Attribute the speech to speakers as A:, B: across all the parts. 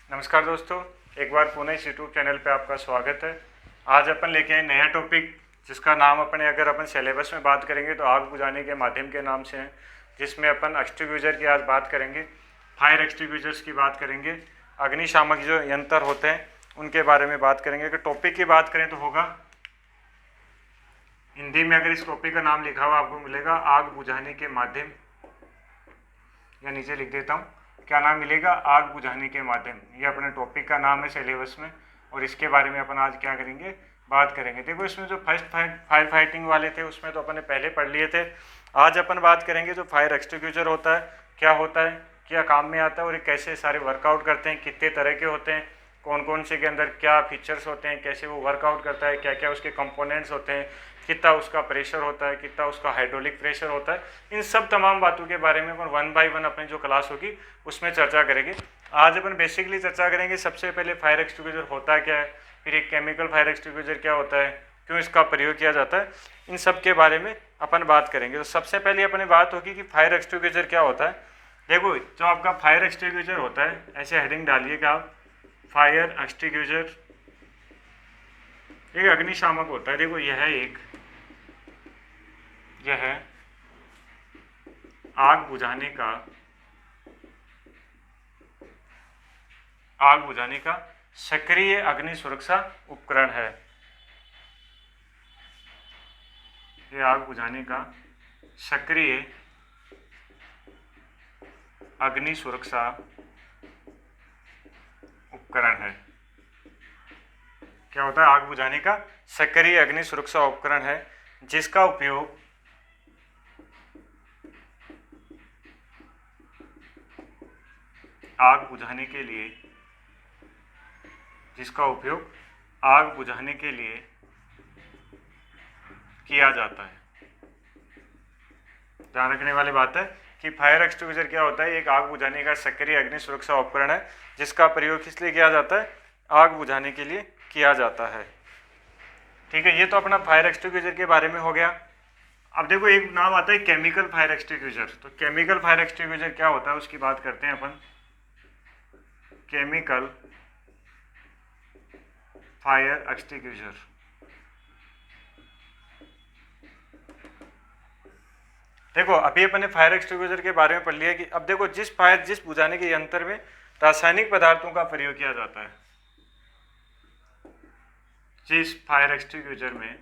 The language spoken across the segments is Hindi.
A: नमस्कार दोस्तों, एक बार पुणे इस यूट्यूब चैनल पे आपका स्वागत है। आज अपन लेके आए नया टॉपिक जिसका नाम अगर अपन सिलेबस में बात करेंगे तो आग बुझाने के माध्यम के नाम से है, जिसमें अपन एक्सटिंग्विशर की आज बात करेंगे, फायर एक्सटिंग्विशर्स की बात करेंगे, अग्निशामक जो यंत्र होते हैं उनके बारे में बात करेंगे। अगर टॉपिक की बात करें तो होगा हिंदी में, अगर इस टॉपिक का नाम लिखा हुआ आपको मिलेगा आग बुझाने के माध्यम, या नीचे लिख देता हूँ क्या नाम मिलेगा, आग बुझाने के माध्यम। ये अपने टॉपिक का नाम है सिलेबस में, और इसके बारे में अपन आज क्या करेंगे, बात करेंगे। देखो इसमें जो फर्स्ट फायर फाइटिंग वाले थे उसमें तो अपन ने पहले पढ़ लिए थे। आज अपन बात करेंगे जो फायर एक्सटिंग्विशर होता है, क्या होता है, क्या काम में आता है और ये कैसे सारे वर्कआउट करते हैं, कितने तरह के होते हैं, कौन कौन से के अंदर क्या फीचर्स होते हैं, कैसे वो वर्कआउट करता है, क्या क्या उसके कंपोनेंट्स होते हैं, कितना उसका प्रेशर होता है, कितना उसका हाइड्रोलिक प्रेशर होता है। इन सब तमाम बातों के बारे में अपन वन बाय वन अपनी जो क्लास होगी उसमें चर्चा करेंगे। आज अपन बेसिकली चर्चा करेंगे सबसे पहले फायर एक्सटिंग्विशर होता क्या है, फिर एक केमिकल फायर एक्सटिंग्विशर क्या होता है, क्यों इसका प्रयोग किया जाता है, इन सब के बारे में अपन बात करेंगे। तो सबसे पहले अपनी बात होगी कि फायर एक्सटिंग्विशर क्या होता है। देखो जो आपका फायर एक्सटिंग्विशर होता है, ऐसे हेडिंग डालिएगा आप, फायर एक्सटिंग्विशर एक अग्निशामक होता है। देखो यह आग बुझाने का सक्रिय अग्नि सुरक्षा उपकरण है। यह आग बुझाने का सक्रिय अग्नि सुरक्षा उपकरण है। क्या होता है, आग बुझाने का सक्रिय अग्नि सुरक्षा उपकरण है जिसका उपयोग आग बुझाने के लिए किया जाता है। ध्यान रखने वाली बात है कि फायर एक्सटिंग्विशर क्या होता है, एक आग बुझाने का सक्रिय अग्नि सुरक्षा उपकरण है जिसका प्रयोग किस लिए किया जाता है, आग बुझाने के लिए किया जाता है। ठीक है, ये तो अपना फायर एक्सटिंग्विशर के बारे में हो गया। अब देखो एक नाम आता है केमिकल फायर एक्सटिंग्विशर। तो केमिकल फायर एक्सटिंग्विशर क्या होता है उसकी बात करते हैं अपन। केमिकल फायर एक्सटिंग्विशर, देखो अभी अपन ने फायर एक्सटिंग्विशर के बारे में पढ़ लिया कि अब देखो जिस बुझाने के यंत्र में रासायनिक पदार्थों का प्रयोग किया जाता है, जिस फायर एक्सटिंग्विशर में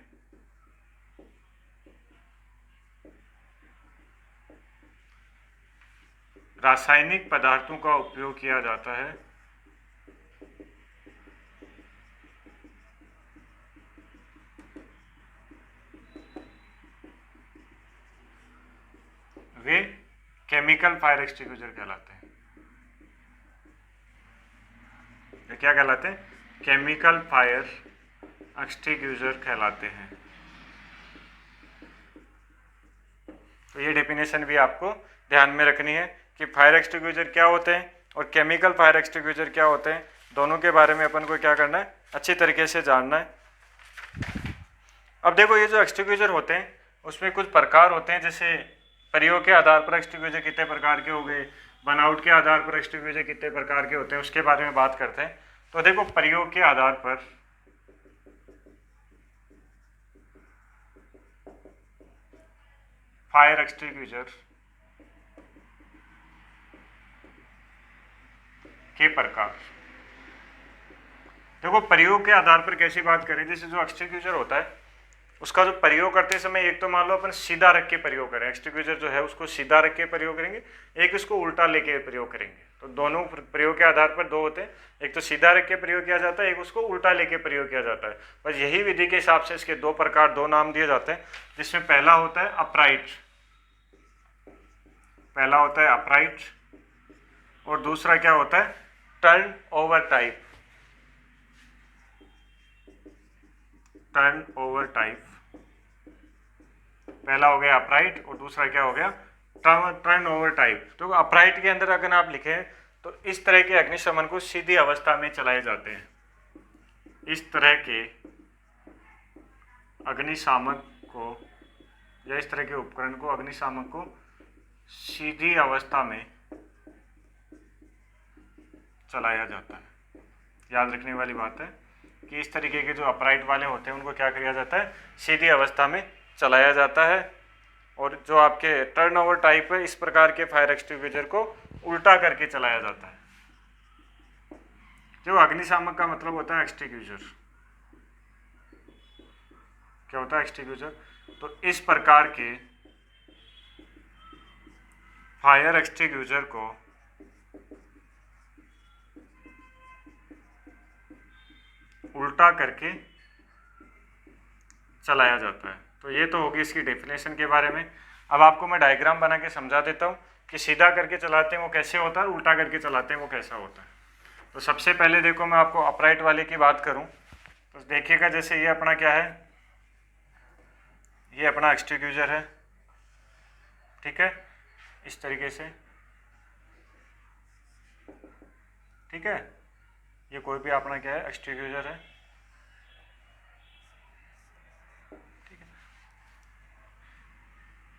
A: रासायनिक पदार्थों का उपयोग किया जाता है, वे केमिकल फायर एक्सटिंग्विशर कहलाते हैं। ये क्या कहलाते हैं, केमिकल फायर एक्सटिंग्विशर कहलाते हैं। तो ये डेफिनेशन भी आपको ध्यान में रखनी है कि फायर एक्सटिंग्विशर क्या होते हैं और केमिकल फायर एक्सटिंग्विशर क्या होते हैं, दोनों के बारे में अपन को क्या करना है, अच्छी तरीके से जानना है। अब देखो ये जो एक्सटिंग्विशर होते हैं उसमें कुछ प्रकार होते हैं, जैसे प्रयोग के आधार पर एक्सटिंग्विशर कितने प्रकार के हो गए, बनावट के आधार पर एक्सटिंग्विशर कितने प्रकार के होते हैं, उसके बारे में बात करते हैं। तो देखो प्रयोग के आधार पर फायर एक्सटिंग्विशर के प्रकार। देखो प्रयोग के आधार पर कैसी बात करें, जैसे जो एक्सटिंग्विशर होता है उसका जो प्रयोग करते समय एक तो मान लो अपन सीधा रख के प्रयोग करें, एक्सटिंग्विशर जो है उसको सीधा रख के प्रयोग करेंगे, एक इसको उल्टा लेके प्रयोग करेंगे। तो दोनों प्रयोग के आधार पर दो होते हैं, एक तो सीधा रख के प्रयोग किया जाता है, एक उसको उल्टा लेके प्रयोग किया जाता है। बस यही विधि के हिसाब से इसके दो प्रकार, दो नाम दिए जाते हैं, जिसमें पहला होता है अपराइट और दूसरा क्या होता है, टर्न ओवर टाइप। पहला हो गया अपराइट और दूसरा क्या हो गया, टर्न ओवर टाइप। तो अपराइट के अंदर अगर आप लिखें तो इस तरह के अग्निशमन को सीधी अवस्था में चलाए जाते हैं। इस तरह के अग्निशामक को या इस तरह के उपकरण को, अग्निशामक को सीधी अवस्था में चलाया जाता है। याद रखने वाली बात है कि इस तरीके के जो अपराइट वाले होते हैं उनको क्या किया जाता है, सीधी अवस्था में चलाया जाता है। और जो आपके टर्न ओवर टाइप है, इस प्रकार के फायर एक्सटिंग्विशर को उल्टा करके चलाया जाता है। जो अग्निशामक का मतलब होता है एक्सटिंग्विशर, क्या होता है एक्सटिंग्विशर, तो इस प्रकार के फायर एक्सटिंग्विशर को उल्टा करके चलाया जाता है। तो ये तो होगी इसकी डेफिनेशन के बारे में। अब आपको मैं डायग्राम बना के समझा देता हूँ कि सीधा करके चलाते हैं वो कैसे होता है, उल्टा करके चलाते हैं वो कैसा होता है। तो सबसे पहले देखो मैं आपको अपराइट वाले की बात करूँ तो देखिएगा, जैसे ये अपना क्या है, ये अपना एक्सटिंग्विशर है, ठीक है, इस तरीके से, ठीक है, ये कोई भी अपना क्या है एक्सटिंग्विशर है, ठीक है।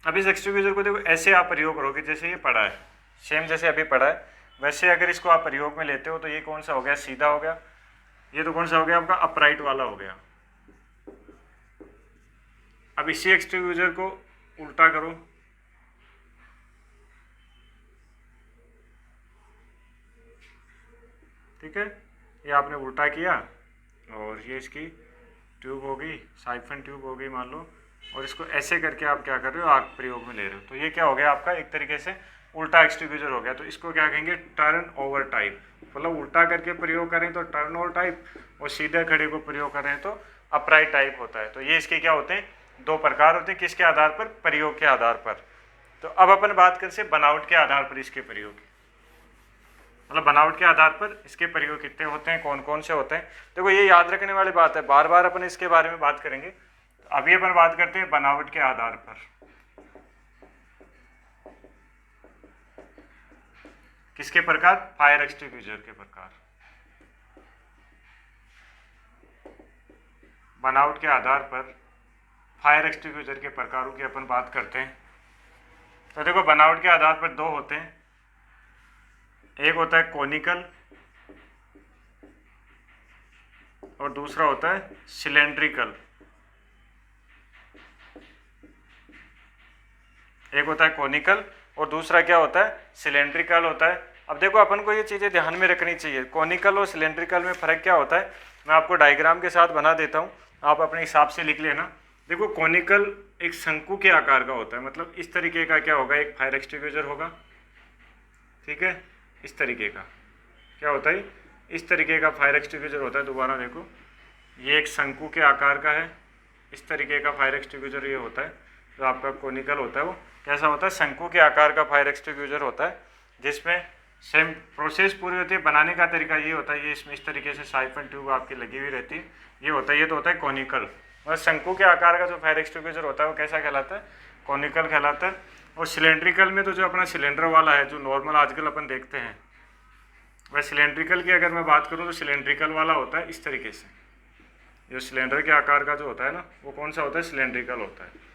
A: अब इस एक्सटिंग्विशर को देखो ऐसे आप प्रयोग करोगे जैसे ये पड़ा है, सेम जैसे अभी पड़ा है वैसे अगर इसको आप प्रयोग में लेते हो तो ये कौन सा हो गया, सीधा हो गया। ये तो कौन सा हो गया आपका, अपराइट वाला हो गया। अब इसी एक्सटिंग्विशर को उल्टा करो, ठीक है, ये आपने उल्टा किया और ये इसकी ट्यूब होगी, साइफन ट्यूब होगी मान लो, और इसको ऐसे करके आप क्या कर रहे हो, आग प्रयोग में ले रहे हो। तो ये क्या हो गया आपका, एक तरीके से उल्टा एक्सटिंग्विशर हो गया। तो इसको क्या कहेंगे, टर्न ओवर टाइप, मतलब उल्टा करके प्रयोग करें तो टर्न ओवर टाइप, और सीधे खड़े को प्रयोग करें तो अपराइट टाइप होता है। तो ये इसके क्या होते हैं, दो प्रकार होते हैं, किसके आधार पर, प्रयोग के आधार पर। तो अब अपन बात करें से बनावट के आधार पर इसके प्रयोग, मतलब बनावट के आधार पर इसके प्रयोग कितने होते हैं, कौन कौन से होते हैं। देखो ये याद रखने वाली बात है, बार बार अपन इसके बारे में बात करेंगे। अभी अपन बात करते हैं बनावट के आधार पर, किसके प्रकार, फायर एक्सटिंग्विशर के प्रकार। बनावट के आधार पर फायर एक्सटिंग्विशर के प्रकारों की अपन बात करते हैं। तो देखो बनावट के आधार पर दो होते हैं, एक होता है कोनिकल और दूसरा होता है सिलेंड्रिकल। एक होता है कोनिकल और दूसरा क्या होता है, सिलेंड्रिकल होता है। अब देखो अपन को ये चीज़ें ध्यान में रखनी चाहिए, कोनिकल और सिलेंड्रिकल में फ़र्क क्या होता है, मैं आपको डायग्राम के साथ बना देता हूँ, आप अपने हिसाब से लिख लेना। देखो कोनिकल एक शंकु के आकार का होता है, मतलब इस तरीके का क्या होगा, एक फायर एक्सटिंग्विशर होगा, ठीक है, इस तरीके का क्या होता है, इस तरीके का फायर एक्सटिंग्विशर होता है। दोबारा देखो, ये एक शंकु के आकार का है, इस तरीके का फायर एक्सटिंग्विशर ये होता है। जो आपका कोनिकल होता है वो कैसा होता है, शंकु के आकार का फायर एक्सटिंग्विशर होता है, जिसमें सेम प्रोसेस पूरी होती है। बनाने का तरीका ये होता है, ये इसमें इस तरीके से साइफन ट्यूब आपकी लगी हुई रहती है, ये होता है, ये तो होता है कोनिकल। और शंकु के आकार का जो फायर एक्सटिंग्विशर होता है वो कैसा कहलाता है, कोनिकल कहलाता है। और सिलेंड्रिकल में तो जो अपना सिलेंडर वाला है, जो नॉर्मल आजकल अपन देखते हैं, वह सिलेंड्रिकल की अगर मैं बात करूँ तो सिलेंड्रिकल वाला होता है इस तरीके से, जो सिलेंडर के आकार का जो होता है ना, वो कौन सा होता है, सिलेंड्रिकल होता है।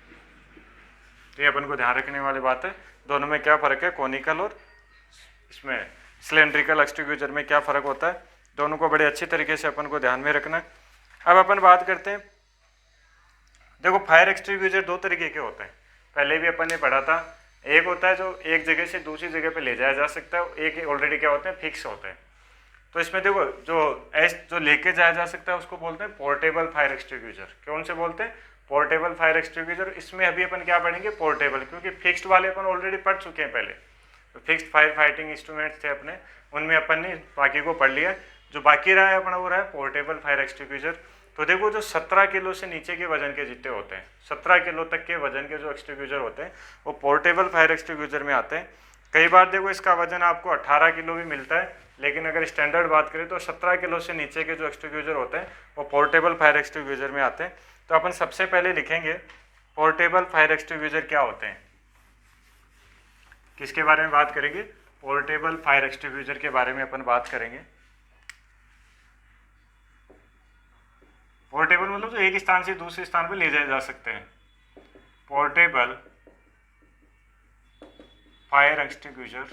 A: तो ये अपन को ध्यान रखने वाली बात है, दोनों में क्या फ़र्क है, कोनिकल और इसमें सिलेंड्रिकल एक्सटिंग्विशर में क्या फ़र्क होता है, दोनों को बड़े अच्छी तरीके से अपन को ध्यान में रखना है। अब अपन बात करते हैं, देखो फायर एक्सटिंग्विशर दो तरीके के होते हैं, पहले भी अपन ने पढ़ा था। एक होता है जो एक जगह से दूसरी जगह पे ले जाया जा सकता है, एक ऑलरेडी क्या होते हैं, फिक्स होते हैं। तो इसमें देखो जो लेके जाया जा सकता है उसको बोलते हैं पोर्टेबल फायर एक्सटिंग्विशर। कौन से बोलते हैं, पोर्टेबल फायर एक्सटिंग्विशर। इसमें अभी अपन क्या पढ़ेंगे, पोर्टेबल, क्योंकि फिक्स्ड वाले अपन ऑलरेडी पढ़ चुके हैं पहले। तो फिक्स्ड फायर फाइटिंग इंस्ट्रूमेंट्स थे अपने, उनमें अपन ने बाकी को पढ़ लिया। जो बाकी रहा है अपना वो रहा है पोर्टेबल फायर एक्सटिंग्विशर। तो देखो जो 17 किलो से नीचे के वजन के जितने होते हैं, 17 किलो तक के वजन के जो एक्सटिंग्विशर होते हैं वो पोर्टेबल फायर एक्सटिंग्विशर में आते हैं। कई बार देखो इसका वजन आपको 18 किलो भी मिलता है, लेकिन अगर स्टैंडर्ड बात करें तो 17 किलो से नीचे के जो एक्सटिंग्विशर होते हैं वो पोर्टेबल फायर एक्सटिंग्विशर में आते हैं। तो अपन सबसे पहले लिखेंगे पोर्टेबल फायर एक्सटिंग्विशर क्या होते हैं, किसके बारे में बात करेंगे, पोर्टेबल फायर एक्सटिंग्विशर के बारे में अपन बात करेंगे। पोर्टेबल मतलब जो एक स्थान से दूसरे स्थान पर ले जाए जा सकते हैं। पोर्टेबल फायर एक्सटिंग्विशर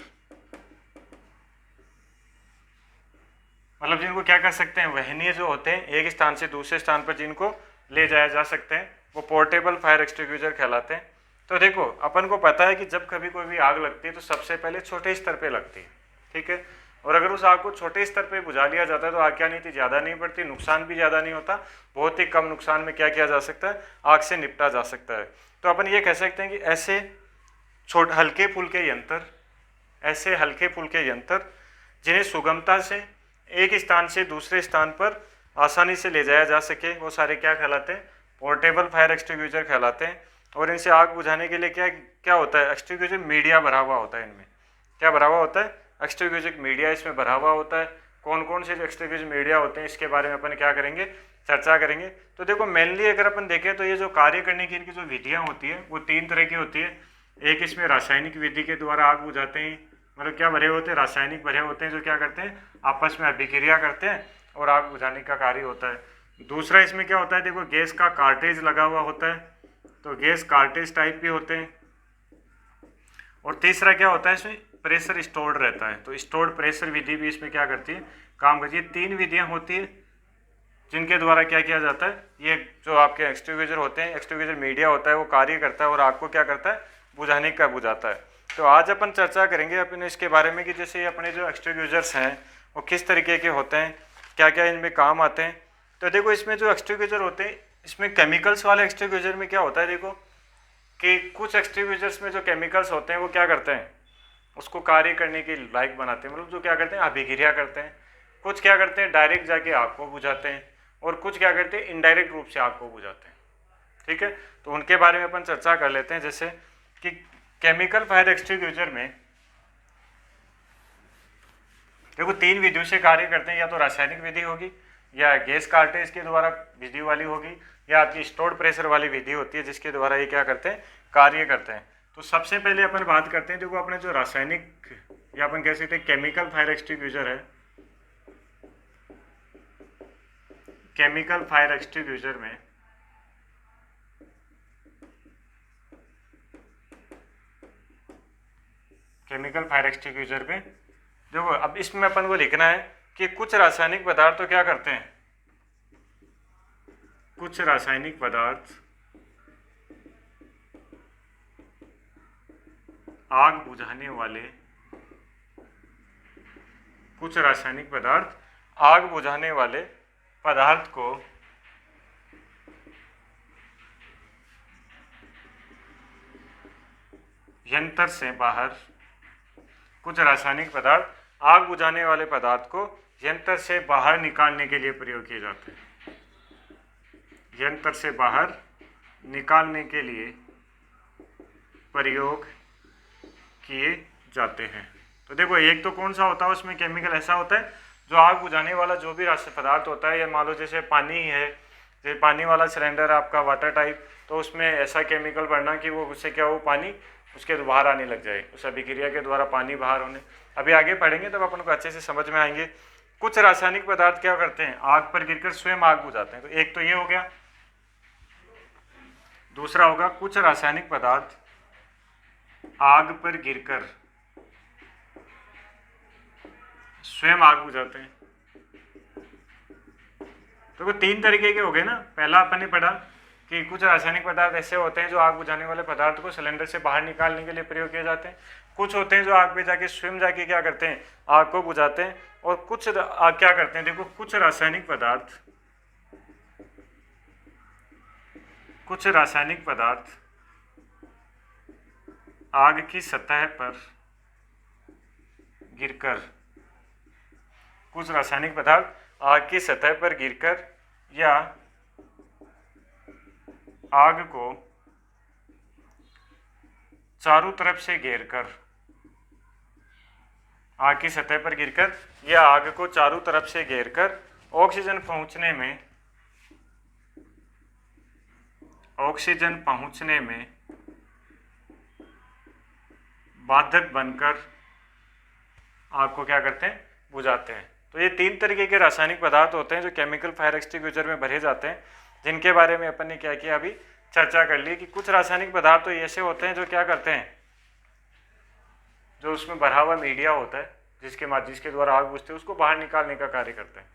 A: मतलब जिनको क्या कर सकते हैं, वहनीय जो होते हैं, एक स्थान से दूसरे स्थान पर जिनको ले जाया जा सकते हैं, वो पोर्टेबल फायर एक्सटिंग्विशर कहलाते हैं। तो देखो अपन को पता है कि जब कभी कोई भी आग लगती है तो सबसे पहले छोटे स्तर पे लगती है, ठीक है। और अगर उस आग को छोटे स्तर पे बुझा लिया जाता है तो आग क्या नहीं थी, ज़्यादा नहीं बढ़ती, नुकसान भी ज़्यादा नहीं होता, बहुत ही कम नुकसान में क्या किया जा सकता है, आग से निपटा जा सकता है। तो अपन ये कह सकते हैं कि ऐसे हल्के फुल्के यंत्र, ऐसे हल्के फुल्के यंत्र जिन्हें सुगमता से एक स्थान से दूसरे स्थान पर आसानी से ले जाया जा सके, वो सारे क्या कहलाते हैं, पोर्टेबल फायर एक्सटिंग्विशर कहलाते हैं। और इनसे आग बुझाने के लिए क्या क्या होता है, एक्सटिंग्विशर मीडिया भरा हुआ होता है। इनमें क्या भरा हुआ होता है, एक्सटिंग्विशर मीडिया इसमें भरा हुआ होता है। कौन कौन से एक्सटिंग्विशर मीडिया होते हैं इसके बारे में अपन क्या करेंगे, चर्चा करेंगे। तो देखो मेनली अगर अपन देखें तो ये जो कार्य करने की इनकी जो विधियाँ होती है वो 3 तरह की होती है। एक इसमें रासायनिक विधि के द्वारा आग बुझाते हैं, मतलब क्या भरे होते हैं, रासायनिक भरे होते हैं जो क्या करते हैं, आपस में अभिक्रिया करते हैं और आग बुझाने का कार्य होता है। दूसरा इसमें क्या होता है, देखो गैस का कार्टेज लगा हुआ होता है, तो गैस कार्टेज टाइप भी होते हैं। और तीसरा क्या होता है, इसमें प्रेशर स्टोर्ड रहता है, तो स्टोर्ड प्रेशर विधि भी इसमें क्या करती है, काम करती है। 3 विधियाँ होती है जिनके द्वारा क्या किया जाता है, ये जो आपके एक्सटिंग्विशर होते हैं, एक्सटिंग्विशर मीडिया होता है, वो कार्य करता है और आग को क्या करता है, बुझाने का बुझाता है। तो आज अपन चर्चा करेंगे अपने इसके बारे में कि जैसे अपने जो एक्सटिंग्विशर्स हैं वो किस तरीके के होते हैं, क्या क्या इनमें काम आते हैं। तो देखो इसमें जो एक्सटिंग्विशर होते हैं, इसमें केमिकल्स वाले एक्सटिंग्विशर में क्या होता है, देखो कि कुछ एक्सटिंग्विशर्स में जो केमिकल्स होते हैं वो क्या करते हैं, उसको कार्य करने के लायक बनाते हैं, मतलब जो क्या करते हैं, अभिक्रिया करते हैं। कुछ क्या करते हैं, डायरेक्ट जाके आग को बुझाते हैं, और कुछ क्या करते हैं, इनडायरेक्ट रूप से आग को बुझाते हैं, ठीक है। तो उनके बारे में अपन चर्चा कर लेते हैं। जैसे कि केमिकल फायर एक्सटिंग्विशर में देखो 3 विधियों से कार्य करते हैं, या तो रासायनिक विधि होगी, या गैस कार्टेज के द्वारा विधि वाली होगी, या आपकी स्टोर्ड प्रेशर वाली विधि होती है जिसके द्वारा ये क्या करते हैं, कार्य करते हैं। तो सबसे पहले अपन बात करते हैं, देखो अपने जो रासायनिक या अपन कह सकते हैं केमिकल फायर एक्सटिंग्विशर है, केमिकल फायर एक्सटिंग्विशर में केमिकल फायर एक्सटिंग्विशर में देखो अब इसमें अपन को लिखना है कि कुछ रासायनिक पदार्थ तो क्या करते हैं, कुछ रासायनिक पदार्थ आग बुझाने वाले, कुछ रासायनिक पदार्थ आग बुझाने वाले पदार्थ को यंत्र से बाहर, कुछ रासायनिक पदार्थ आग बुझाने वाले पदार्थ को यंत्र से बाहर निकालने के लिए प्रयोग किए जाते हैं, यंत्र से बाहर निकालने के लिए प्रयोग किए जाते हैं। तो देखो एक तो कौन सा होता है, उसमें केमिकल ऐसा होता है जो आग बुझाने वाला जो भी रासायनिक पदार्थ होता है, या मान लो जैसे पानी है, जैसे पानी वाला सिलेंडर आपका वाटर टाइप, तो उसमें ऐसा केमिकल भरना कि वो उससे क्या हो, पानी उसके बाहर आने लग जाए, उस अभिक्रिया के द्वारा पानी बाहर होने। अभी आगे पढ़ेंगे तब अपन को अच्छे से समझ में आएंगे। कुछ रासायनिक पदार्थ क्या करते हैं, आग पर गिरकर स्वयं आग बुझाते हैं। तो एक तो ये हो गया। दूसरा होगा कुछ रासायनिक पदार्थ आग पर गिरकर स्वयं आग बुझाते हैं। तो वो 3 तरीके के हो गए ना। पहला अपन ने पढ़ा कि कुछ रासायनिक पदार्थ ऐसे होते हैं जो आग बुझाने वाले पदार्थ को सिलेंडर से बाहर निकालने के लिए प्रयोग किए जाते हैं। कुछ होते हैं जो आग पे जाके स्वयं जाके क्या करते हैं, आग को बुझाते हैं। और कुछ आग क्या करते हैं, देखो कुछ रासायनिक पदार्थ आग की सतह पर गिरकर, कुछ रासायनिक पदार्थ आग की सतह पर गिरकर या आग को चारों तरफ से घेरकर, आग की सतह पर गिरकर या आग को चारों तरफ से घेरकर ऑक्सीजन पहुंचने में बाधक बनकर आग को क्या करते हैं, बुझाते हैं। तो ये 3 तरीके के रासायनिक पदार्थ होते हैं जो केमिकल फायर एक्सटिंग्विशर में भरे जाते हैं, जिनके बारे में अपन ने क्या किया, अभी चर्चा कर ली कि कुछ रासायनिक पदार्थ तो ऐसे होते हैं जो क्या करते हैं, जो उसमें भरा हुआ मीडिया होता है, जिसके द्वारा आग बुझती है उसको बाहर निकालने का कार्य करते हैं।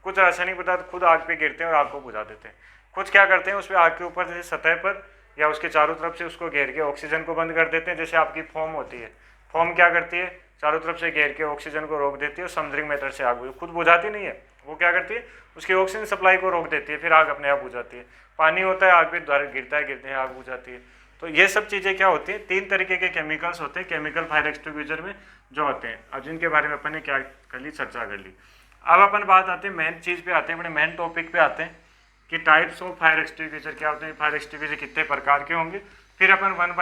A: कुछ रासायनिक पदार्थ खुद आग पे गिरते हैं और आग को बुझा देते हैं। कुछ क्या करते हैं, उस पर आग के ऊपर जैसे सतह पर या उसके चारों तरफ से उसको घेर के ऑक्सीजन को बंद कर देते हैं। जैसे आपकी फोम होती है, फोम क्या करती है, चारों तरफ से घेर के ऑक्सीजन को रोक देती है और समुद्रिक मेथड से आग खुद बुझाती नहीं है, वो क्या करती है, उसकी ऑक्सीजन सप्लाई को रोक देती है, फिर आग अपने आप बुझाती है। पानी होता है, आग पे गिरता है, गिरते हैं आग बुझाती है। तो ये सब चीज़ें क्या होती हैं, 3 तरीके के केमिकल्स होते हैं केमिकल फायर एक्सटिंग्विशर में जो होते हैं। अब जिनके बारे में अपन ने क्या कर ली, चर्चा कर ली। अब अपन बात आते हैं मेन चीज़ पे आते हैं, अपने मेन टॉपिक पे आते हैं कि टाइप्स ऑफ फायर एक्सटिंग्विशर क्या होते हैं, फायर एक्सटिंग्विशर कितने प्रकार के होंगे। फिर अपन वन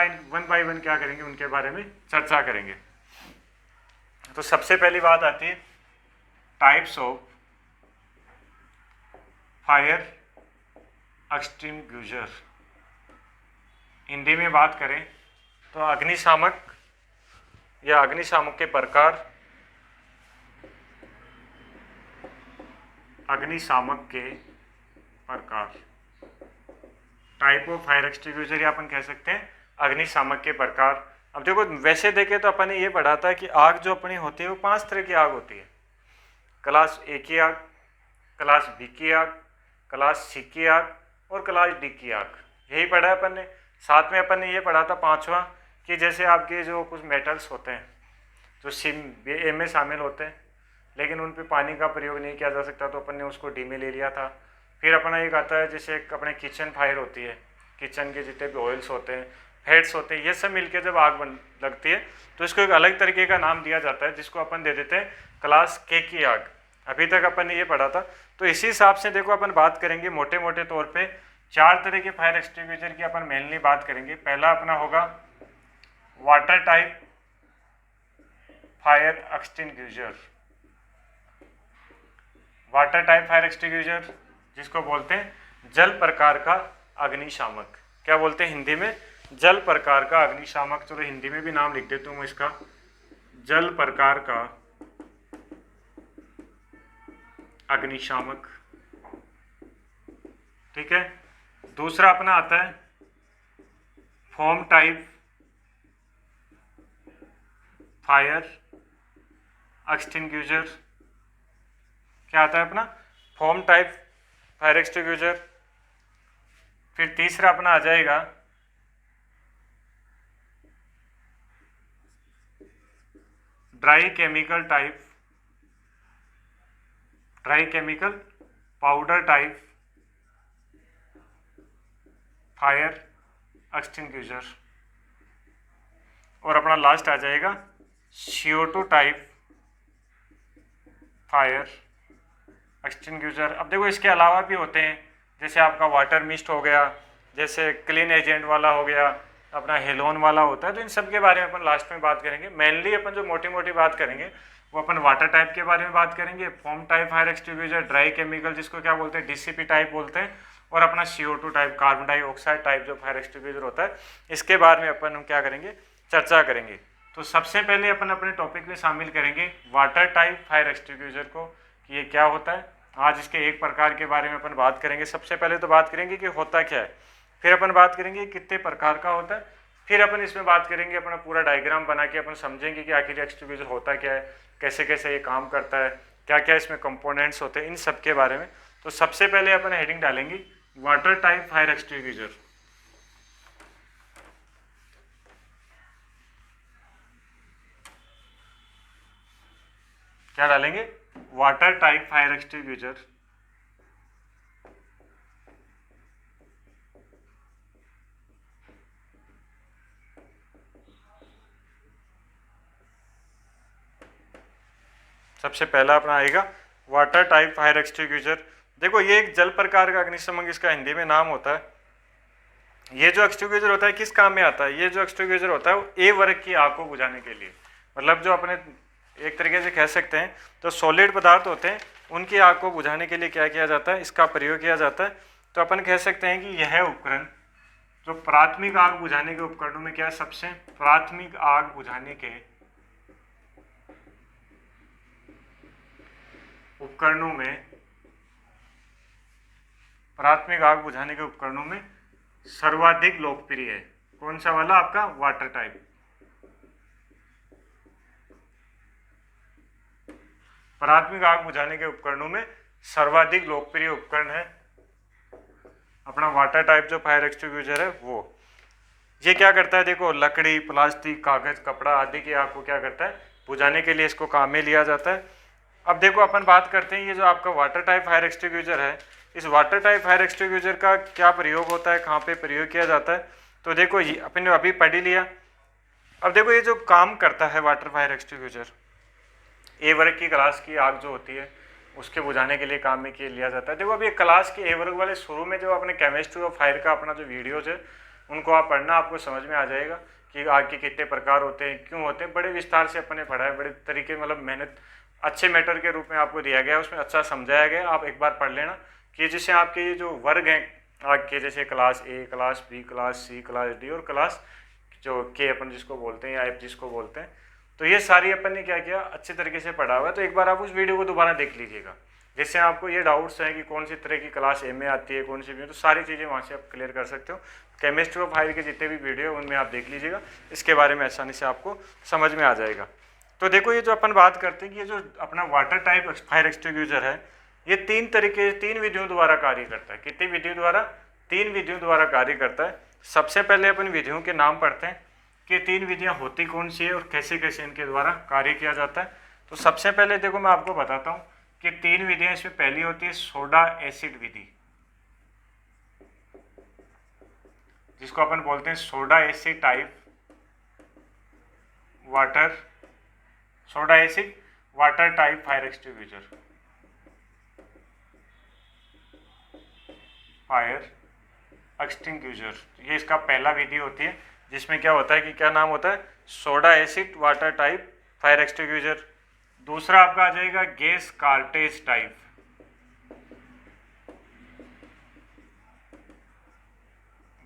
A: बाई वन क्या करेंगे, उनके बारे में चर्चा करेंगे। तो सबसे पहली बात आती है types of fire extinguisher. Hindi में बात करें तो अग्निशामक या अग्निशामक के प्रकार, अग्निशामक के प्रकार, टाइप ऑफ फायर एक्सटिंग्विशर, या अपन कह सकते हैं अग्निशामक के प्रकार। अब देखो, वैसे देखें तो अपन ने ये पढ़ा था कि आग जो अपनी होती है वो 5 तरह की आग होती है। क्लास ए की आग, क्लास बी की आग, क्लास सी की आग और क्लास डी की आग, यही पढ़ा है अपन ने। साथ में अपन ने ये पढ़ा था 5वां कि जैसे आपके जो कुछ मेटल्स होते हैं जो ए में शामिल होते हैं लेकिन उन पे पानी का प्रयोग नहीं किया जा सकता, तो अपन ने उसको डी में ले लिया था। फिर अपना एक आता है जैसे एक अपने किचन फायर होती है, किचन के जितने भी ऑयल्स होते हैं, फैट्स होते हैं, ये सब मिलके जब आग लगती है तो इसको एक अलग तरीके का नाम दिया जाता है जिसको अपन दे देते हैं क्लास के की आग। अभी तक अपन ने ये पढ़ा था। तो इसी हिसाब से देखो अपन बात करेंगे मोटे मोटे तौर पे 4 तरह के फायर एक्सटिंग्विशर की अपन मेनली बात करेंगे। पहला अपना होगा water type fire extinguisher. Water type fire extinguisher जिसको बोलते हैं जल प्रकार का अग्निशामक। क्या बोलते हैं हिंदी में, जल प्रकार का अग्निशामक। चलो हिंदी में भी नाम लिख देता हूँ इसका, जल प्रकार का अग्निशामक। ठीक है। दूसरा अपना आता है फोम टाइप फायर एक्सटिंग्विशर। क्या आता है अपना, फोम टाइप फायर एक्सटिंग्विशर। फिर तीसरा अपना आ जाएगा dry chemical type, dry chemical powder type fire extinguisher. और अपना लास्ट आ जाएगा CO2 टाइप फायर एक्सटिंग्विशर। अब देखो इसके अलावा भी होते हैं, जैसे आपका वाटर मिस्ट हो गया, जैसे क्लीन एजेंट वाला हो गया, अपना हेलोन वाला होता है। तो इन सब के बारे में अपन लास्ट में बात करेंगे। मेनली अपन जो मोटी मोटी बात करेंगे वो अपन वाटर टाइप के बारे में बात करेंगे, foam type fire extinguisher, dry chemical जिसको क्या बोलते हैं DCP टाइप बोलते हैं, और अपना CO2 type carbon dioxide type जो फायर एक्सटिंग्विशर होता है, इसके बारे में अपन हम क्या करेंगे, चर्चा करेंगे। तो सबसे पहले अपन अपने टॉपिक में शामिल करेंगे वाटर टाइप फायर एक्सटिंग्विशर को कि ये क्या होता है। आज इसके एक प्रकार के बारे में अपन बात करेंगे। सबसे पहले तो बात करेंगे कि होता क्या है, फिर अपन बात करेंगे कितने प्रकार का होता है, फिर अपन इसमें बात करेंगे, अपना पूरा डायग्राम बना के अपन समझेंगे कि आखिर एक्सटिंग्विशर होता क्या है, कैसे कैसे ये काम करता है, क्या क्या इसमें कंपोनेंट्स होते हैं, इन सब के बारे में। तो सबसे पहले अपन हेडिंग डालेंगे वाटर टाइप फायर एक्सटिंग्विशर। क्या डालेंगे, वाटर टाइप फायर एक्सटिंग्विशर। सबसे पहला अपना आएगा वाटर टाइप फायर एक्सटिंग्विशर। देखो ये एक जल प्रकार का अग्निशमक इसका हिंदी में नाम होता है। ये जो एक्सटिंग्विशर होता है किस काम में आता है, ये जो एक्सटिंग्विशर होता है वो A वर्ग की आग को बुझाने के लिए, मतलब जो अपने एक तरीके से कह सकते हैं तो सॉलिड पदार्थ होते हैं उनकी आग को बुझाने के लिए क्या किया जाता है, इसका प्रयोग किया जाता है। तो अपन कह सकते हैं कि यह उपकरण जो प्राथमिक आग बुझाने के उपकरणों में क्या है, सबसे प्राथमिक आग बुझाने के उपकरणों में, प्राथमिक आग बुझाने के उपकरणों में सर्वाधिक लोकप्रिय है। कौन सा वाला, आपका वाटर टाइप। प्राथमिक आग बुझाने के उपकरणों में सर्वाधिक लोकप्रिय उपकरण है अपना वाटर टाइप जो फायर एक्सटिंग्विशर है वो। ये क्या करता है, देखो लकड़ी, प्लास्टिक, कागज, कपड़ा आदि की आग को क्या करता है, बुझाने के लिए इसको काम में लिया जाता है। अब देखो अपन बात करते हैं ये जो आपका वाटर टाइप फायर एक्सटिंग्विशर है, इस वाटर टाइप फायर एक्सटिंग्विशर का क्या प्रयोग होता है, कहाँ पे प्रयोग किया जाता है। तो देखो ये अपन ने अभी पढ़ ही लिया। अब देखो ये जो काम करता है वाटर फायर एक्सटिंग्विशर, ए वर्ग की क्लास की आग जो होती है उसके बुझाने के लिए काम में लिया जाता है। देखो अभी क्लास के ए वर्ग वाले शुरू में जो अपने केमिस्ट्री और फायर का अपना जो वीडियोज है उनको आप पढ़ना, आपको समझ में आ जाएगा कि आग के कितने प्रकार होते हैं, क्यों होते हैं। बड़े विस्तार से अपने पढ़ा है, बड़े तरीके मतलब मेहनत अच्छे मैटर के रूप में आपको दिया गया है, उसमें अच्छा समझाया गया। आप एक बार पढ़ लेना कि जैसे आपके ये जो वर्ग हैं आग के, जैसे class A, class B, class C, class D और क्लास जो के अपन जिसको बोलते हैं या एफ जिसको बोलते हैं, तो ये सारी अपन ने क्या किया अच्छे तरीके से पढ़ा हुआ है। तो एक बार आप उस वीडियो को दोबारा देख लीजिएगा, जिससे आपको ये डाउट्स हैं कि कौन सी तरह की क्लास ए में आती है, कौन सी बी, तो सारी चीज़ें वहाँ से आप क्लियर कर सकते हो। केमिस्ट्री और फायर के जितने भी वीडियो उनमें आप देख लीजिएगा, इसके बारे में आसानी से आपको समझ में आ जाएगा। तो देखो ये जो अपन बात करते हैं कि ये जो अपना वाटर टाइप फायर एक्सटिंग्विशर है, ये तीन विधियों द्वारा कार्य करता है। कितनी विधियों द्वारा? 3 विधियों द्वारा कार्य करता है। सबसे पहले अपन विधियों के नाम पढ़ते हैं कि 3 विधियां होती कौन सी है और कैसे कैसे इनके द्वारा कार्य किया जाता है। तो सबसे पहले देखो मैं आपको बताता हूँ कि 3 विधियां, इसमें पहली होती है सोडा एसिड विधि, जिसको अपन बोलते हैं soda acid type water, soda acid water type fire extinguisher, fire extinguisher. ये इसका पहला विधि होती है, जिसमें क्या होता है कि क्या नाम होता है, soda acid water type fire extinguisher. दूसरा आपका आ जाएगा gas cartridge type,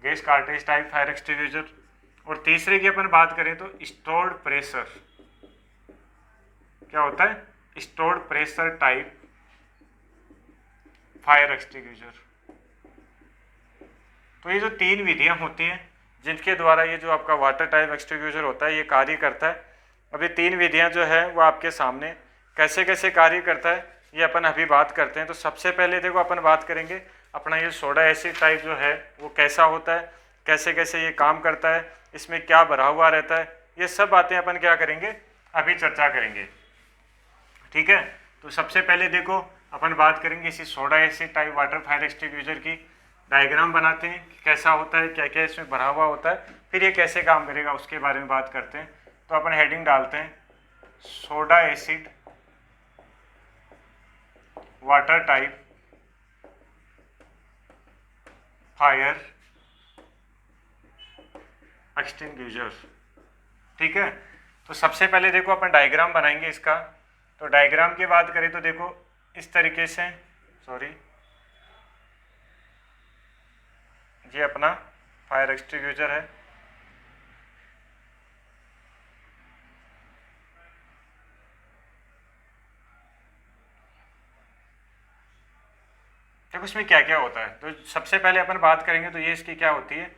A: gas cartridge type fire extinguisher. और तीसरे की अपन बात करें तो स्टोर्ड प्रेशर, क्या होता है, stored pressure type fire extinguisher. तो ये जो 3 विधियां होती हैं जिनके द्वारा ये जो आपका वाटर टाइप एक्सटिंग्विशर होता है ये कार्य करता है। अब ये 3 विधियां जो है वो आपके सामने कैसे कैसे कार्य करता है ये अपन अभी बात करते हैं। तो सबसे पहले देखो अपन बात करेंगे अपना ये सोडा एसिड टाइप जो है वो कैसा होता है, कैसे कैसे ये काम करता है, इसमें क्या भरा हुआ रहता है, ये सब बातें अपन क्या करेंगे अभी चर्चा करेंगे, ठीक है। तो सबसे पहले देखो अपन बात करेंगे इसी soda acid type water fire extinguisher की। डायग्राम बनाते हैं कि कैसा होता है, क्या क्या इसमें भरा हुआ होता है, फिर ये कैसे काम करेगा उसके बारे में बात करते हैं। तो अपन हेडिंग डालते हैं soda acid water type fire extinguisher, ठीक है। तो सबसे पहले देखो अपन डायग्राम बनाएंगे इसका। तो डायग्राम की बात करें तो देखो इस तरीके से, ये अपना फायर एक्सटिंग्विशर है। देखो इसमें क्या क्या होता है। तो सबसे पहले अपन बात करेंगे तो ये इसकी क्या होती है,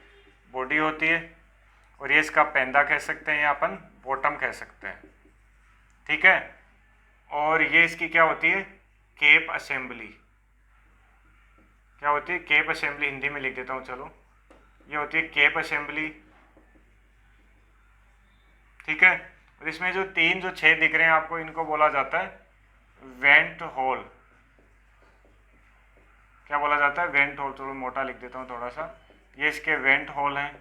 A: बॉडी होती है, और ये इसका पेंदा कह सकते हैं या अपन बॉटम कह सकते हैं, ठीक है। और ये इसकी क्या होती है, केप असेंबली, क्या होती है, केप असेंबली, हिंदी में लिख देता हूँ चलो, ये होती है केप असेंबली, ठीक है। और इसमें जो 3 जो छेद दिख रहे हैं आपको, इनको बोला जाता है वेंट होल, क्या बोला जाता है, वेंट होल। चलो मोटा लिख देता हूँ थोड़ा सा, ये इसके वेंट होल हैं,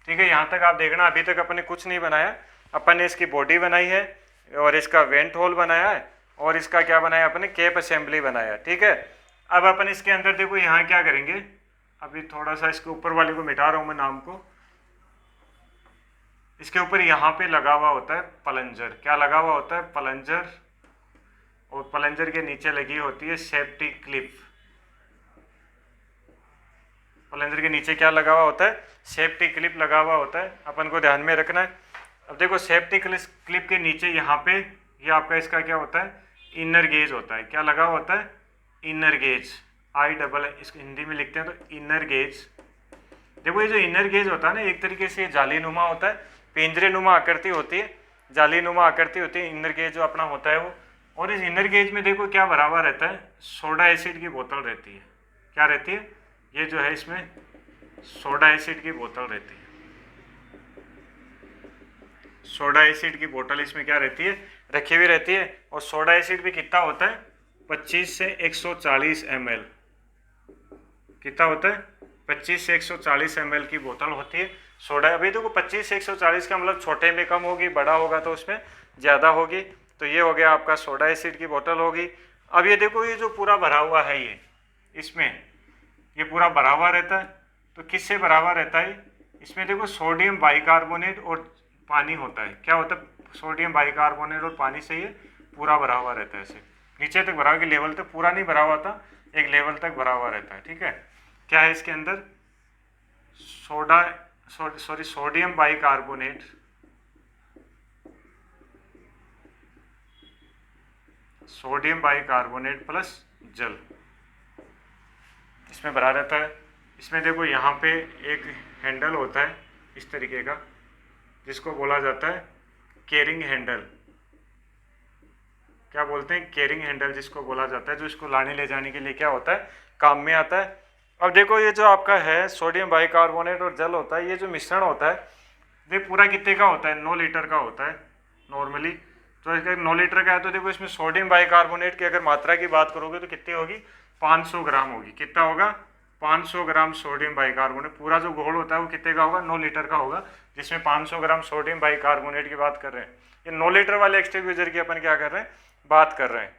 A: ठीक है। यहाँ तक आप देखना, अभी तक अपन ने कुछ नहीं बनाया, अपन ने इसकी बॉडी बनाई है और इसका वेंट होल बनाया है और इसका क्या बनाया अपन ने, केप असेंबली बनाया, ठीक है। अब अपन इसके अंदर देखो यहाँ क्या करेंगे, अभी थोड़ा सा इसके ऊपर वाले को मिटा रहा हूँ मैं नाम को, इसके ऊपर यहाँ पे लगा हुआ होता है प्लंजर, क्या लगा हुआ होता है, प्लंजर, और प्लंजर के नीचे लगी होती है सेफ्टी क्लिप। प्लंजर के नीचे क्या लगा हुआ होता है, सेफ्टी क्लिप लगा हुआ होता है, अपन को ध्यान में रखना है। अब देखो सेफ्टी क्लिप के नीचे यहाँ पे ये आपका इसका क्या होता है, इनर गेज होता है, क्या लगा हुआ होता है, इनर गेज, इसको हिंदी में लिखते हैं तो इनर गेज। देखो ये जो इनर गेज होता है ना, एक तरीके से जाली नुमा होता है, पिंजरे नुमा आकृति होती है, जाली नुमा आकृति होती है इनर गेज जो अपना होता है वो। और इस इनर गेज में देखो क्या भरा हुआ रहता है, सोडा एसिड की बोतल रहती है। क्या रहती है? ये जो है इसमें सोडा एसिड की बोतल रहती है। सोडा एसिड की बोतल इसमें क्या रहती है, रखी हुई रहती है। और सोडा एसिड भी कितना होता है, 25 से 140 ml। कितना होता है? 25 से 140 ml की बोतल होती है सोडा। अभी देखो 25 से 140 का मतलब छोटे में कम होगी, बड़ा होगा तो उसमें ज़्यादा होगी। तो ये हो गया आपका सोडा एसिड की बोतल होगी। अब ये देखो ये जो पूरा भरा हुआ है, ये इसमें ये पूरा भरा हुआ रहता है। तो किससे भरा हुआ रहता है? इसमें देखो सोडियम बाइकार्बोनेट और पानी होता है। क्या होता है? सोडियम बाइकार्बोनेट और पानी से ये पूरा भरा हुआ रहता है। ऐसे नीचे तक भरा हुआ, कि लेवल तक पूरा नहीं भरा हुआ था, एक लेवल तक भरा हुआ रहता है। ठीक है, क्या है इसके अंदर? Sodium bicarbonate, sodium bicarbonate plus जल इसमें भरा रहता है। इसमें देखो यहाँ पे एक हैंडल होता है इस तरीके का, जिसको बोला जाता है कैरिंग हैंडल। क्या बोलते हैं? कैरिंग हैंडल जिसको बोला जाता है, जो इसको लाने ले जाने के लिए क्या होता है, काम में आता है। अब देखो ये जो आपका है सोडियम बाइकार्बोनेट और जल होता है, ये जो मिश्रण होता है ये पूरा कितने का होता है? 9 लीटर का होता है नॉर्मली। तो इसका 9 लीटर का है, तो देखो इसमें सोडियम बाइकार्बोनेट की अगर मात्रा की बात करोगे तो कितनी होगी? 500 ग्राम होगी। कितना होगा? 500 ग्राम सोडियम बाइकार्बोनेट। पूरा जो घोल होता है वो कितने का होगा? 9 लीटर का होगा, जिसमें 500 ग्राम सोडियम बाइकार्बोनेट की बात कर रहे हैं। ये 9 लीटर वाले एक्सटिंग्विशर की अपन क्या कर रहे हैं? बात कर रहे हैं।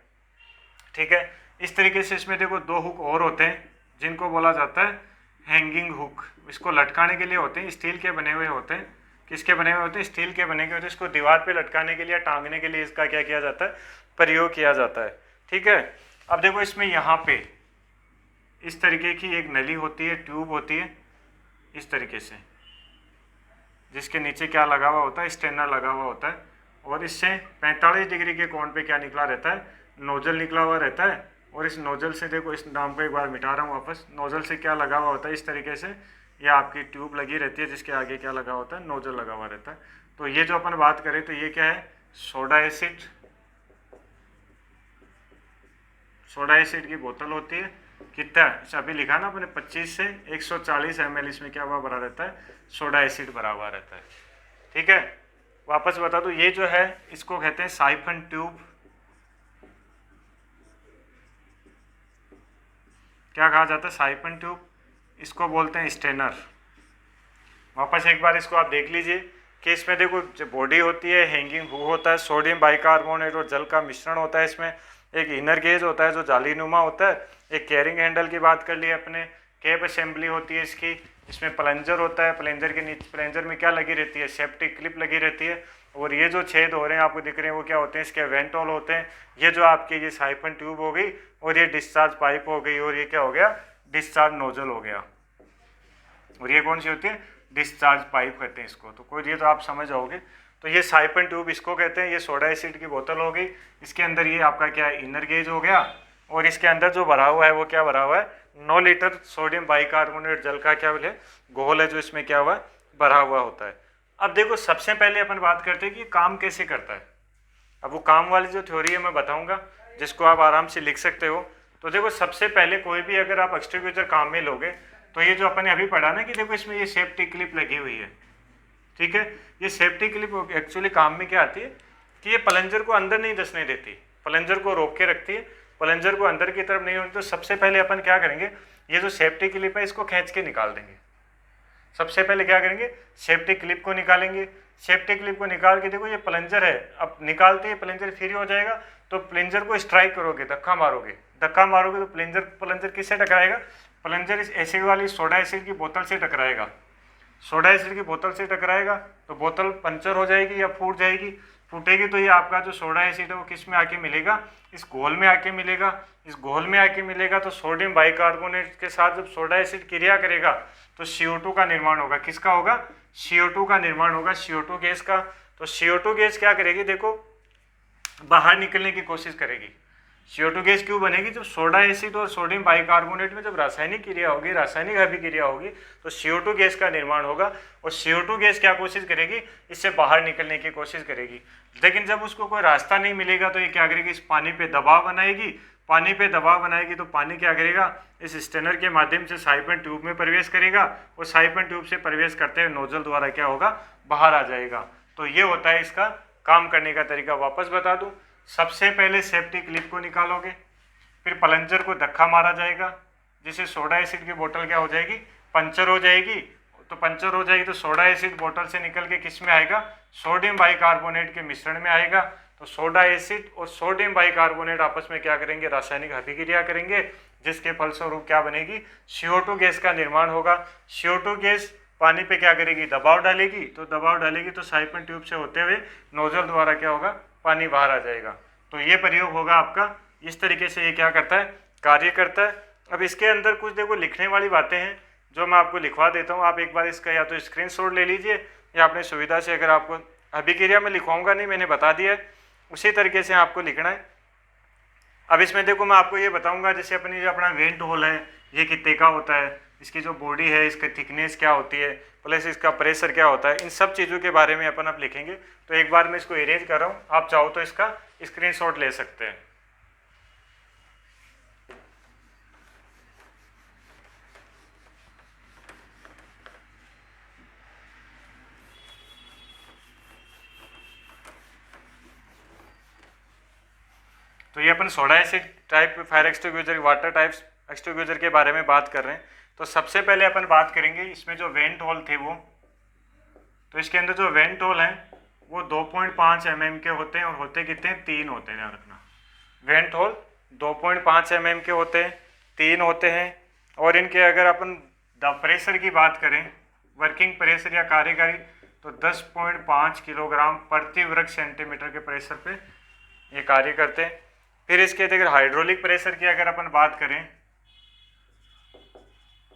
A: ठीक है, इस तरीके से इसमें देखो 2 हुक और होते हैं, जिनको बोला जाता है हैंगिंग हुक। इसको लटकाने के लिए होते हैं, स्टील के बने हुए होते हैं। किसके बने हुए होते हैं? स्टील के बने हुए होते हैं। इसको दीवार पे लटकाने के लिए, टांगने के लिए इसका क्या किया जाता है? प्रयोग किया जाता है। ठीक है, अब देखो इसमें यहाँ पे इस तरीके की एक नली होती है, ट्यूब होती है इस तरीके से, जिसके नीचे क्या लगा हुआ होता है? स्टेनर लगा हुआ होता है। और इससे 45 डिग्री के कोण पे क्या निकला रहता है? नोजल निकला हुआ रहता है। और इस नोजल से देखो, इस नाम को एक बार मिटा रहा हूँ वापस। नोजल से क्या लगा हुआ होता है? इस तरीके से ये आपकी ट्यूब लगी रहती है, जिसके आगे क्या लगा होता है? नोजल लगा हुआ रहता है। तो ये जो अपन बात करें तो ये क्या है? Soda acid. सोडा एसिड की बोतल होती है। कितना? अभी लिखा ना अपने 25 से 140 ml इसमें क्या हुआ भरा रहता है? सोडा एसिड भरा हुआ रहता है। ठीक है, वापस बता दूं, ये जो है इसको कहते हैं साइफन ट्यूब। क्या कहा जाता है? Siphon tube. इसको बोलते हैं स्टेनर। वापस एक बार इसको आप देख लीजिए कि इसमें देखो जो बॉडी होती है, हैंगिंग हुक होता है, सोडियम बाइकार्बोनेट और जल का मिश्रण होता है। इसमें एक इनर गेज होता है जो जालीनुमा होता है, एक कैरिंग हैंडल की बात कर ली अपने, कैप असेंबली होती है इसकी, इसमें प्लंजर होता है, प्लंजर के नीचे प्लंजर में क्या लगी रहती है? सेफ्टी क्लिप लगी रहती है। और ये जो छेद हो रहे हैं आपको दिख रहे हैं वो क्या होते हैं? इसके वेंट होल होते हैं। ये जो आपकी ये साइफन ट्यूब हो गई, और ये डिस्चार्ज पाइप हो गई, और ये क्या हो गया? डिस्चार्ज नोजल हो गया। और ये कौन सी होती है? डिस्चार्ज पाइप कहते हैं इसको। तो कोई ये तो आप समझ जाओगे। तो ये साइफन ट्यूब इसको कहते हैं। ये सोडा एसिड की बोतल हो गई, इसके अंदर ये आपका क्या है? इनर गेज हो गया। और इसके अंदर जो भरा हुआ है वो क्या भरा हुआ है? 9 लीटर सोडियम बाइकार्बोनेट जल का क्या बोले? घोल है, जो इसमें क्या हुआ? भरा हुआ होता है। अब देखो सबसे पहले अपन बात करते हैं कि काम कैसे करता है। अब वो काम वाली जो थ्योरी है मैं बताऊंगा, जिसको आप आराम से लिख सकते हो। तो देखो सबसे पहले कोई भी अगर आप एक्सटिंग्विशर काम में लोगे, तो ये जो अपन ने अभी पढ़ा ना कि देखो इसमें ये सेफ्टी क्लिप लगी हुई है। ठीक है, ये सेफ्टी क्लिप एक्चुअली काम में क्या आती है कि ये प्लंजर को अंदर नहीं धंसने देती, प्लंजर को रोक के रखती है, प्लंजर को अंदर की तरफ नहीं होती। तो सबसे पहले अपन क्या करेंगे? ये जो सेफ्टी क्लिप है इसको खींच के निकाल देंगे। सबसे पहले क्या करेंगे? सेफ्टी क्लिप को निकालेंगे। सेफ्टी क्लिप को निकाल के देखो ये प्लंजर है, अब निकालते ही प्लंजर फ्री हो जाएगा। तो प्लंजर को स्ट्राइक करोगे, धक्का मारोगे, धक्का मारोगे तो प्लंजर किससे टकराएगा? प्लंजर इस एसिड वाली सोडा एसिड की बोतल से टकराएगा। सोडा एसिड की बोतल से टकराएगा तो बोतल पंचर हो जाएगी या फूट जाएगी। फूटेगी तो ये आपका जो सोडा एसिड है वो किस में आके मिलेगा? इस घोल में आके मिलेगा। इस घोल में आके मिलेगा तो सोडियम बाइकार्बोनेट के साथ जब सोडा एसिड क्रिया करेगा तो CO2 का निर्माण होगा। किसका होगा? CO2 का निर्माण होगा, CO2 गैस का। तो CO2 गैस क्या करेगी? देखो बाहर निकलने की कोशिश करेगी। CO2 गैस क्यों बनेगी? जब सोडा एसिड और सोडियम बाइकार्बोनेट में जब रासायनिक क्रिया होगी, रासायनिक अभिक्रिया होगी, तो CO2 गैस का निर्माण होगा और CO2 गैस क्या कोशिश करेगी? इससे बाहर निकलने की कोशिश करेगी। लेकिन जब उसको कोई रास्ता नहीं मिलेगा तो ये क्या करेगी? इस पानी पे दबाव बनाएगी। पानी पे दबाव बनाएगी तो पानी क्या करेगा? इस स्टेनर के माध्यम से साइफन ट्यूब में प्रवेश करेगा और साइफन ट्यूब से प्रवेश करते हुए नोजल द्वारा क्या होगा? बाहर आ जाएगा। तो ये होता है इसका काम करने का तरीका। वापस बता दूं, सबसे पहले सेफ्टी क्लिप को निकालोगे, फिर प्लंजर को धक्का मारा जाएगा, जिससे सोडा एसिड की बोतल क्या हो जाएगी? पंचर हो जाएगी। तो पंचर हो जाएगी तो सोडा एसिड बोतल से निकल के किस में आएगा? सोडियम बाइकार्बोनेट के मिश्रण में आएगा। तो सोडा एसिड और सोडियम बाइकार्बोनेट आपस में क्या करेंगे? रासायनिक अभिक्रिया करेंगे, जिसके फलस्वरूप क्या बनेगी? CO2 गैस का निर्माण होगा। CO2 गैस पानी पे क्या करेगी? दबाव डालेगी। तो दबाव डालेगी तो साइफन ट्यूब से होते हुए नोजल द्वारा क्या होगा? पानी बाहर आ जाएगा। तो ये प्रयोग होगा आपका। इस तरीके से ये क्या करता है? कार्य करता है। अब इसके अंदर कुछ देखो लिखने वाली बातें हैं जो मैं आपको लिखवा देता हूँ। आप एक बार इसका या तो स्क्रीनशॉट ले लीजिए या अपनी सुविधा से, अगर आपको अभिक्रिया में लिखवाऊंगा नहीं, मैंने बता दिया है, उसी तरीके से आपको लिखना है। अब इसमें देखो मैं आपको ये बताऊंगा, जैसे अपनी जो अपना वेंट होल है ये कितने का होता है, इसकी जो बॉडी है इसका थिकनेस क्या होती है, प्लस इसका प्रेशर क्या होता है, इन सब चीज़ों के बारे में अपन अब लिखेंगे। तो एक बार मैं इसको अरेंज कर रहा हूँ, आप चाहो तो इसका स्क्रीनशॉट ले सकते हैं। तो ये अपन soda acid type fire extinguisher, water type extinguisher के बारे में बात कर रहे हैं। तो सबसे पहले अपन बात करेंगे इसमें जो वेंट होल थे वो, तो इसके अंदर जो वेंट होल हैं वो 2.5 mm के होते हैं और होते कितने हैं? 3 होते हैं। ध्यान रखना, वेंट होल 2.5 mm के होते हैं, 3 होते हैं। और इनके अगर अपन प्रेशर की बात करें, वर्किंग प्रेशर या कार्यकारी, तो 10.5 किलोग्राम प्रति वर्ग सेंटीमीटर के प्रेशर पे ये कार्य करते हैं। फिर इसके अगर हाइड्रोलिक प्रेशर की अगर अपन बात करें,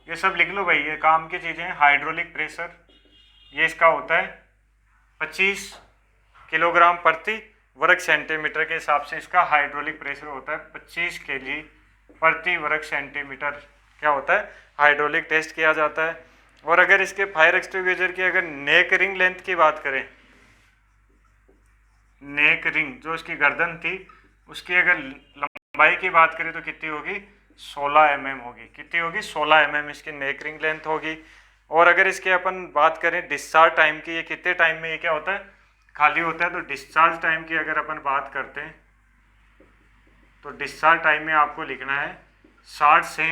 A: ये सब लिख लो भाई, ये काम की चीज़ें हैं। हाइड्रोलिक प्रेशर ये इसका होता है 25 किलोग्राम प्रति वर्ग सेंटीमीटर के हिसाब से इसका हाइड्रोलिक प्रेशर होता है 25 kg प्रति वर्ग सेंटीमीटर क्या होता है? हाइड्रोलिक टेस्ट किया जाता है। और अगर इसके फायर एक्सटिंग्विशर की अगर नेक रिंग लेंथ की बात करें, नेक रिंग जो इसकी गर्दन थी उसकी अगर लंबाई की बात करें तो कितनी होगी? 16 mm होगी। कितनी होगी? 16 mm इसकी नेक रिंग लेंथ होगी। और अगर इसके अपन बात करें डिस्चार्ज टाइम की, ये कितने टाइम में ये क्या होता है? खाली होता है। तो डिस्चार्ज टाइम की अगर अपन बात करते हैं तो डिस्चार्ज टाइम में आपको लिखना है 60 से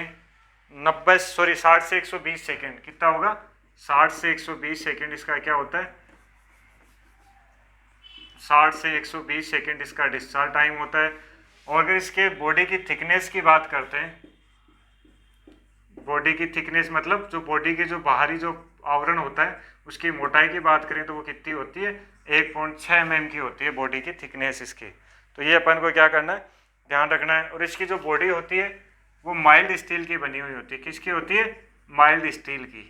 A: 120 सेकेंड। कितना होगा? 60 से 120 सेकेंड इसका क्या होता है? 60 से 120 सेकेंड इसका डिस्चार्ज टाइम होता है। और अगर इसके बॉडी की थिकनेस की बात करते हैं, बॉडी की थिकनेस मतलब जो बॉडी के जो बाहरी जो आवरण होता है उसकी मोटाई की बात करें तो वो कितनी होती है? 1.6 mm की होती है बॉडी की थिकनेस इसकी। तो ये अपन को क्या करना है? ध्यान रखना है। और इसकी जो बॉडी होती है वो माइल्ड स्टील की बनी हुई होती है। किसकी होती है? माइल्ड स्टील की।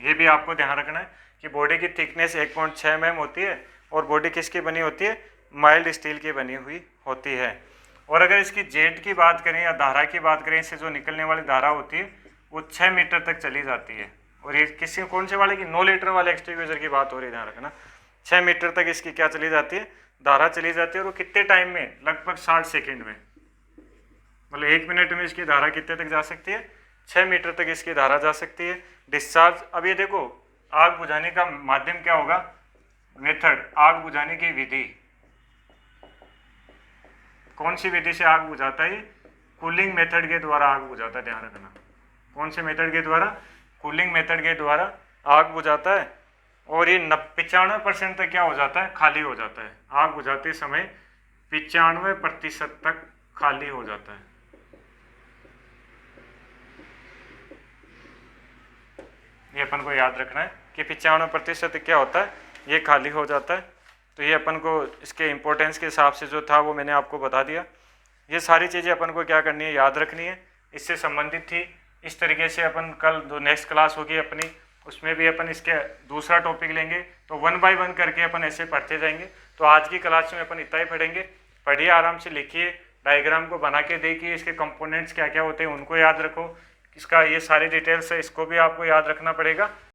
A: ये भी आपको ध्यान रखना है कि बॉडी की थिकनेस 1.6 mm होती है और बॉडी किसकी बनी होती है? माइल्ड स्टील की बनी हुई होती है। और अगर इसकी जेट की बात करें या धारा की बात करें, इससे जो निकलने वाली धारा होती है वो 6 मीटर तक चली जाती है। और ये किसी कौन से वाले की? 9 लीटर वाले एक्सटिंग्विशर की बात हो रही है, ध्यान रखना। 6 मीटर तक इसकी क्या चली जाती है? धारा चली जाती है। और वो कितने टाइम में? लगभग 60 सेकेंड में। मतलब 1 मिनट में इसकी धारा कितने तक जा सकती है? 6 मीटर तक इसकी धारा जा सकती है। डिस्चार्ज, अब ये देखो आग बुझाने का माध्यम क्या होगा? मेथड, आग बुझाने की विधि। कौन सी विधि से आग बुझाता है? कूलिंग मेथड के द्वारा आग बुझाता है। ध्यान रखना, कौन से मेथड के द्वारा? कूलिंग मेथड के द्वारा आग बुझाता है। और ये 95% तक क्या हो जाता है? खाली हो जाता है। आग बुझाते समय 95% तक खाली हो जाता है। ये अपन को याद रखना है कि 95% क्या होता है? ये खाली हो जाता है। तो ये अपन को इसके इम्पोर्टेंस के हिसाब से जो था वो मैंने आपको बता दिया। ये सारी चीज़ें अपन को क्या करनी है? याद रखनी है, इससे संबंधित थी। इस तरीके से अपन कल जो नेक्स्ट क्लास होगी अपनी, उसमें भी अपन इसके दूसरा टॉपिक लेंगे। तो 1 by 1 करके अपन ऐसे पढ़ते जाएंगे। तो आज की क्लास में अपन इतना ही पढ़ेंगे। पढ़िए, आराम से लिखिए, डायग्राम को बना के देखिए, इसके कंपोनेंट्स क्या क्या होते हैं उनको याद रखो, इसका ये सारी डिटेल्स है इसको भी आपको याद रखना पड़ेगा।